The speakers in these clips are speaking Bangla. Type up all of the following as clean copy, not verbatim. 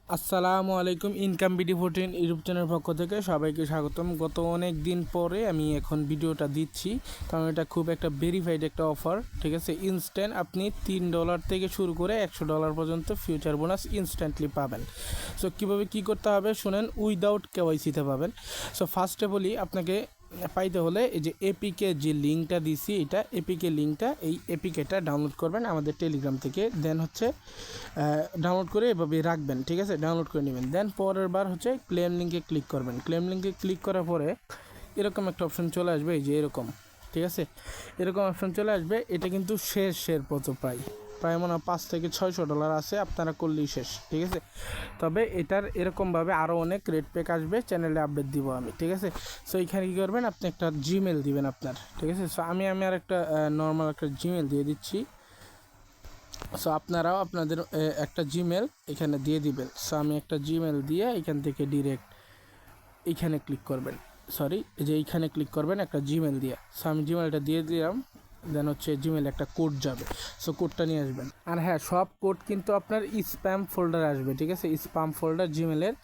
আসসালামু আলাইকুম। ইনকাম বিডি 14 ইউটিউব চ্যানেলের পক্ষ থেকে সবাইকে স্বাগতম। গত অনেক দিন পরে আমি এখন ভিডিওটা দিচ্ছি, কারণ এটা খুব একটা ভেরিফাইড একটা অফার। ঠিক আছে, ইনস্ট্যান্ট আপনি $3 থেকে শুরু করে $100 পর্যন্ত ফিউচার বোনাস ইনস্ট্যান্টলি পাবেন। সো কীভাবে কী করতে হবে শুনেন, উইদাউট কেওয়াইসিতে পাবেন। সো ফার্স্টে বলি, আপনাকে পাইতে হলে এই যে এপিকে যে লিঙ্কটা দিছি, এটা এপিকে লিঙ্কটা, এই এপিকেটা ডাউনলোড করবেন আমাদের টেলিগ্রাম থেকে। দেন হচ্ছে ডাউনলোড করে এভাবে রাখবেন। ঠিক আছে, ডাউনলোড করে নেবেন। দেন পরের বার হচ্ছে ক্লেম লিঙ্কে ক্লিক করবেন। ক্লেম লিঙ্কে ক্লিক করার পরে এরকম একটা অপশন চলে আসবে, এই যে এরকম। ঠিক আছে, এরকম অপশন চলে আসবে। এটা কিন্তু শেষের পথ, প্রায় মনে হয় $500-600 আছে, আপনারা করলেই শেষ। ঠিক আছে, তবে এটার এরকমভাবে আরও অনেক রেট প্যাক আসবে, চ্যানেলে আপডেট দিব আমি। ঠিক আছে, সো এইখানে কী করবেন, আপনি একটা জিমেল দিবেন আপনার। ঠিক আছে, সো আমি আর একটা নর্মাল একটা জিমেল দিয়ে দিচ্ছি। সো আপনারাও আপনাদের একটা জিমেল এখানে দিয়ে দিবেন। সো আমি একটা জিমেল দিয়ে এখান থেকে ডিরেক্ট এইখানে ক্লিক করবেন, সরি এই যে এইখানে ক্লিক করবেন একটা জিমেল দিয়ে। সো আমি জিমেলটা দিয়ে দিলাম। দেন হচ্ছে জিমেল একটা কোড যাবে, সো কোডটা নিয়ে আসবেন। আর হ্যাঁ, সব কোড কিন্তু আপনার স্প্যাম ফোল্ডার আসবে। ঠিক আছে, স্প্যাম ফোল্ডার জিমেলের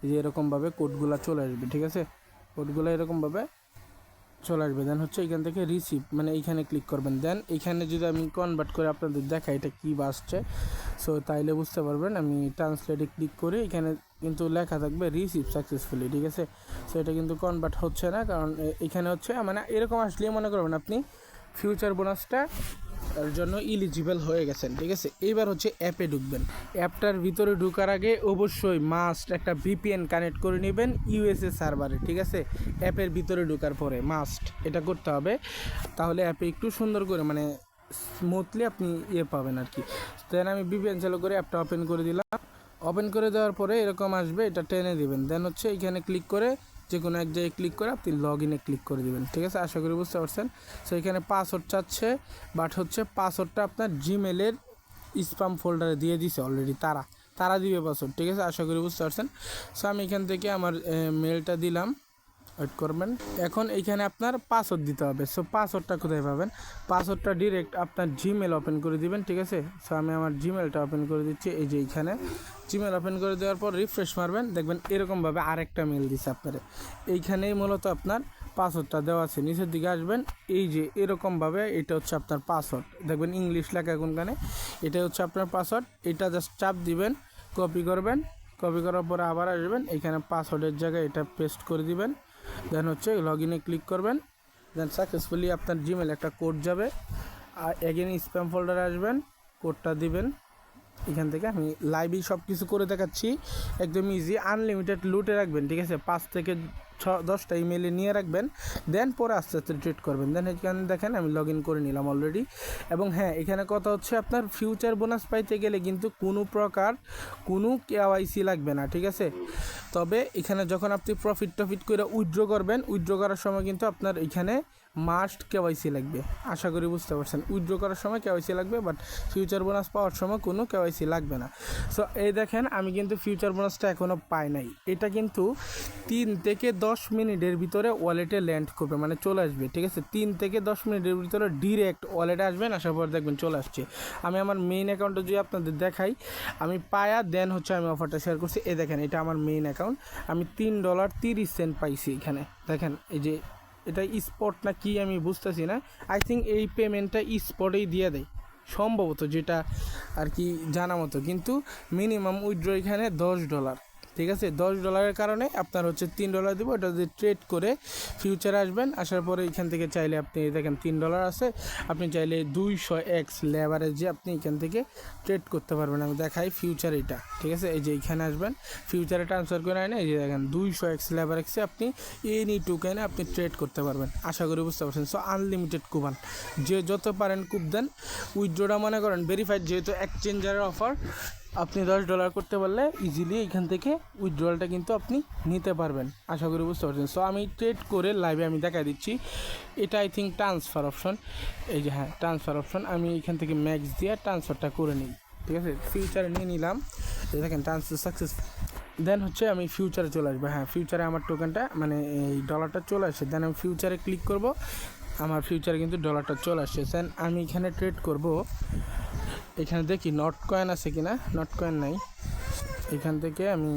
যে এরকমভাবে কোডগুলো চলে আসবে। ঠিক আছে, কোডগুলো এরকমভাবে চলে আসবে। দেন হচ্ছে এখান থেকে রিসিভ, মানে এইখানে ক্লিক করবেন। দেন এইখানে যদি আমি কনভার্ট করে আপনাদের দেখাই এটা কী আসছে, সো তাইলে বুঝতে পারবেন। আমি ট্রান্সলেটে ক্লিক করি, এখানে কিন্তু লেখা থাকবে রিসিভ সাকসেসফুলি। ঠিক আছে, সো এটা কিন্তু কনভার্ট হচ্ছে না, কারণ এখানে হচ্ছে মানে এরকম আসলেই মনে করবেন আপনি ফিউচার বোনাসটা তার জন্য ইলিজিবল হয়ে গেছেন। ঠিক আছে, এইবার হচ্ছে অ্যাপে ঢুকবেন। অ্যাপটার ভিতরে ঢোকার আগে অবশ্যই মাস্ট একটা ভিপিএন কানেক্ট করে নেবেন ইউএসএ সার্ভারে। ঠিক আছে, অ্যাপের ভিতরে ঢোকার পরে মাস্ট এটা করতে হবে, তাহলে অ্যাপে একটু সুন্দর করে মানে স্মুথলি আপনি পাবেন আর কি। দেন আমি ভিপিএন চালু করে অ্যাপটা ওপেন করে দিলাম। ওপেন করে দেওয়ার পরে এরকম আসবে, এটা টেনে দিবেন। দেন হচ্ছে এখানে ক্লিক করে যে কোনো এক জায়গায় ক্লিক করে আপনি লগ ইনে ক্লিক করে দেবেন। ঠিক আছে, আশা করি বুঝতে পারছেন। সো এখানে পাসওয়ার্ড চাচ্ছে, বাট হচ্ছে পাসওয়ার্ডটা আপনার জিমেলের স্প্যাম ফোল্ডারে দিয়ে দিছে অলরেডি, তারা দিবে পাসওয়ার্ড। ঠিক আছে, আশা করি বুঝতে পারছেন। সো আমি এখান থেকে আমার মেলটা দিলাম, ওয়েট করবেন। এখন এইখানে আপনার পাসওয়ার্ড দিতে হবে। সো পাসওয়ার্ডটা কোথায় পাবেন? পাসওয়ার্ডটা ডিরেক্ট আপনার জিমেল ওপেন করে দিবেন। ঠিক আছে, সো আমি আমার জিমেলটা ওপেন করে দিচ্ছি। এই যে এইখানে জিমেল ওপেন করে দেওয়ার পর রিফ্রেশ মারবেন, দেখবেন এরকমভাবে আরেকটা মেল দিচ্ছে আপনার। এইখানেই মূলত আপনার পাসওয়ার্ডটা দেওয়া আছে। নিচের দিকে আসবেন, এই যে এরকমভাবে এটা হচ্ছে আপনার পাসওয়ার্ড, দেখবেন ইংলিশ লেখা কোনখানে, এটা হচ্ছে আপনার পাসওয়ার্ড। এটা জাস্ট চাপ দিবেন, কপি করবেন। কপি করার পরে আবার আসবেন, এখানে পাসওয়ার্ডের জায়গায় এটা পেস্ট করে দিবেন। দেন হচ্ছে লগ ইনে ক্লিক করবেন। দেন সাকসেসফুলি আপনার জিমেল একটা কোড যাবে, আর এগেন স্প্যাম ফোল্ডারে আসবেন, কোডটা দিবেন। এখান থেকে আমি লাইভই সব কিছু করে দেখাচ্ছি, একদম ইজি। আনলিমিটেড লুটে রাখবেন। ঠিক আছে, 5 থেকে 10টা ইমেলে নিয়ে রাখবেন। দেন পরে আস্তে আস্তে ট্রিট করবেন। দেন এখানে দেখেন আমি লগ ইন করে নিলাম অলরেডি। এবং হ্যাঁ, এখানে কথা হচ্ছে আপনার ফিউচার বোনাস পাইতে গেলে কিন্তু কোনো প্রকার কোনো কেওয়াইসি লাগবে না। ঠিক আছে, তবে এখানে যখন আপনি প্রফিট করে উইথড্র করবেন, উইথড্র করার সময় কিন্তু আপনার এখানে মাস্ট কেওয়াইসি লাগবে। আশা করি বুঝতে পারছেন, উইথড্র করার সময় কেওয়াইসি লাগবে, বাট ফিউচার বোনাস পাওয়ার সময় কোনো কেওয়াইসি লাগবে না। সো এই দেখেন আমি কিন্তু ফিউচার বোনাসটা এখনও পাই নাই। এটা কিন্তু 3 থেকে 10 মিনিটের ভিতরে ওয়ালেটে ল্যান্ড করবে, মানে চলে আসবে। ঠিক আছে, 3 থেকে 10 মিনিটের ভিতরে ডিরেক্ট ওয়ালেটে আসবেন, আসার পর দেখবেন চলে আসছে। আমি আমার মেইন অ্যাকাউন্টে যদি আপনাদের দেখাই, আমি পায়া দেন হচ্ছে আমি অফারটা শেয়ার করছি। এই দেখেন এটা আমার মেইন অ্যাকাউন্ট, আমি $3.30 পাইছি এখানে। দেখেন এই যে এটা স্পট না কি আমি বুঝতেছি না, আই থিঙ্ক এই পেমেন্টটা স্পটেই দিয়ে দেয় সম্ভবত, যেটা আর কি জানা মতো। কিন্তু মিনিমাম উইথড্র এখানে $10। ঠিক আছে, $10 কারণে আপনার হচ্ছে $3 দেবো। এটা যদি ট্রেড করে ফিউচারে আসবেন, আসার পরে এখান থেকে চাইলে আপনি দেখেন $3 আছে, আপনি চাইলে 200x লেভারেজে আপনি এখান থেকে ট্রেড করতে পারবেন। আমি দেখাই ফিউচার এটা। ঠিক আছে, এই যে এখানে আসবেন, ফিউচারে ট্রান্সফার করে আনে, এই যে দেখেন 200x লেভারেজে আপনি এনি টোকেনে আপনি ট্রেড করতে পারবেন। আশা করি বুঝতে পারছেন। সো আনলিমিটেড কুপান, যে যত পারেন কুপ দেন। উইথড্রটা মনে করেন ভেরিফাইড, যেহেতু এক্সচেঞ্জারের অফার, আপনি $10 করতে পারলে ইজিলি এখান থেকে উইথড্রলটা কিন্তু আপনি নিতে পারবেন। আশা করি বুঝতে পারছেন। সো আমি ট্রেড করে লাইভে আমি দেখা দিচ্ছি। এটা আই থিঙ্ক ট্রান্সফার অপশন, এই যে হ্যাঁ ট্রান্সফার অপশন, আমি এখান থেকে ম্যাক্স দিয়ে ট্রান্সফারটা করে নিই। ঠিক আছে, ফিউচারে নিয়ে নিলাম, দেখেন ট্রান্সফার সাকসেস। দেন হচ্ছে আমি ফিউচারে চলে আসবো। হ্যাঁ, ফিউচারে আমার টোকেনটা মানে এই ডলারটা চলে আসে। দেন আমি ফিউচারে ক্লিক করব, আমার ফিউচারে কিন্তু ডলারটা চলে আসছে। দেন আমি এখানে ট্রেড করব, এখানে দেখি নট কয়েন আছে কি না। নট কয়েন নাই, এখান থেকে আমি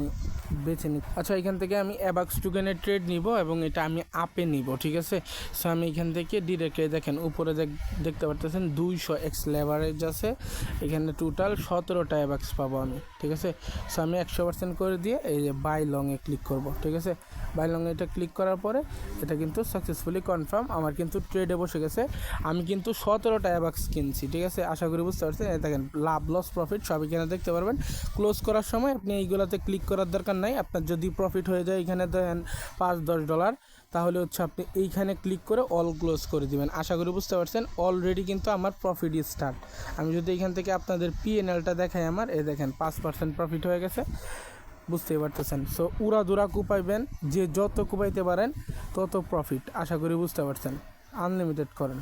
বেছে নিই। আচ্ছা, এখান থেকে আমি অ্যাবাক্স টোকেনের ট্রেড নিব এবং এটা আমি আপে নিব, ঠিক আছে। সো আমি এখান থেকে ডিরেক্টলি দেখেন উপরে দেখতে পারতেছেন 200 এক্স লেভারেজ আছে, এখানে টোটাল 17টা অ্যাবাক্স পাবো আমি, ঠিক আছে। সো আমি 100% করে দিয়ে এই যে বাই লংয়ে ক্লিক করব, ঠিক আছে। বাই লংয়ে এটা ক্লিক করার পরে এটা কিন্তু সাকসেসফুলি কনফার্ম, আমার কিন্তু ট্রেডে বসে গেছে। আমি কিন্তু 17টা অ্যাবাক্স কিনছি, ঠিক আছে। আশা করি বুঝতে পারছেন। দেখেন লাভ লস প্রফিট সব এখানে দেখতে পারবেন। ক্লোজ করার সময় আপনি এইগুলোতে ক্লিক করার দরকার নাই। আপনার যদি প্রফিট হয়ে যায় এখানে দেন $5-10, তাহলে হচ্ছে আপনি এইখানে ক্লিক করে অল ক্লোজ করে দিবেন। আশা করি বুঝতে পারছেন। অলরেডি কিন্তু আমার প্রফিট স্টার্ট। আমি যদি এখান থেকে আপনাদের পিএনএলটা দেখাই, আমার এই দেখেন 5% প্রফিট হয়ে গেছে, বুঝতেই পারতেছেন। সো উড়াধুরা কুপাইবেন, যে যত কুপাইতে পারেন তত প্রফিট। আশা করি বুঝতে পারছেন। আনলিমিটেড করেন।